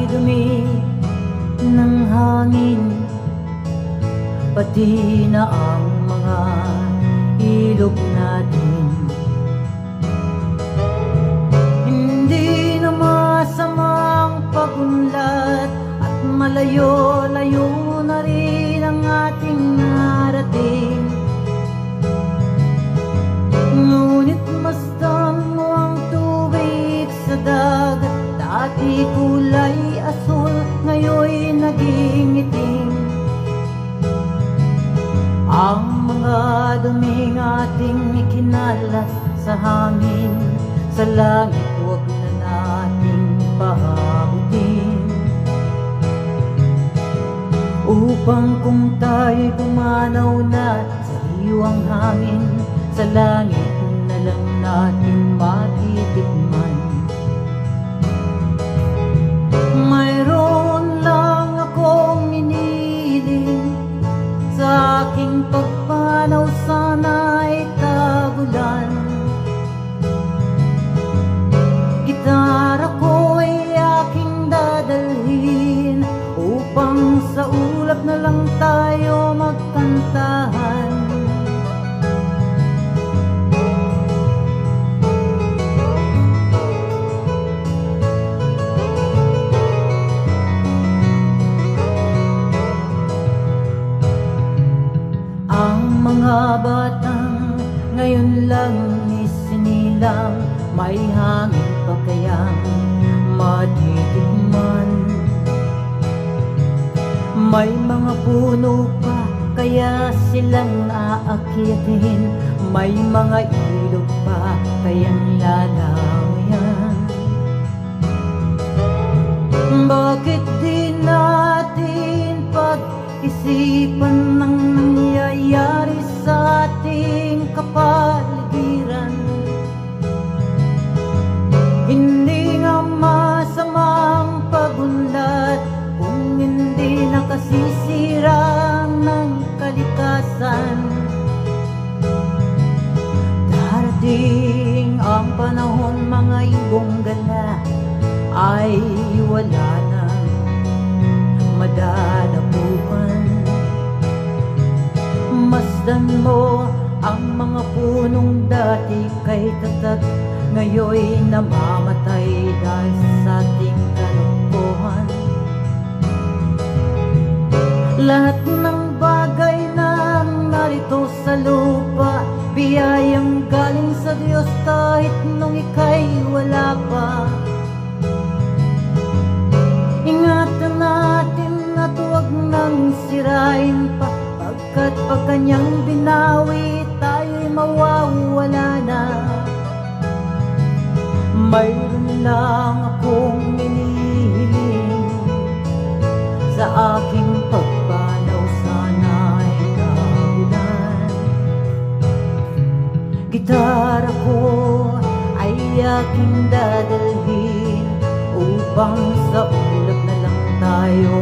dumi ng hangin, pati na ang mga ilog natin. Hindi na masamang pagunlad at malayo-layo na rin ang ating narating. Ngunit masdan mo ang tubig sa dagat, dati kulay asul, ngayon'y naging itim. Ang mga duming ating ikinalat sa hangin, sa langit huwag na nating pahabutin, upang kung tayo'y pumanaw na sa iyong hangin, sa langit na lang natin matitikman. Mayroon lang akong inihiling, sa aking pagpanaw sana'y tagulan. Gitara ko'y aking dadalhin, upang sa ulap na lang tayo magkantahan. Ang mga batang ngayon lang isinilang, may hangin pa kayang matitikman? May mga puno pa kaya silang aakyatin? May mga ilog pa kayang lalawayan? Bakit di natin pag-isipan ng nangyayari sa ating kapaligiran? Hindi nga masamang pagunlad kung hindi nakasisira ng kalikasan. Darating ang panahon, mga ibong gala ay wala nang madadapuan. Masdan mo ang mga punong dati kay tatag, ngayon'y namamatay dahil sa ating kalokohan. Lahat ng bagay na narito sa lupa, biyayang galing sa Diyos kahit nung ika'y wala pa. Ingatan natin at huwag nang sirain pa, pagkat pag kanyang binawi, tayo'y mawawala na. Mayroon lang akong inihiling, sa aking pagpanaw sana'y tagulan. Gitara ko ay aking dadalhin, upang sa ulap na lang tayo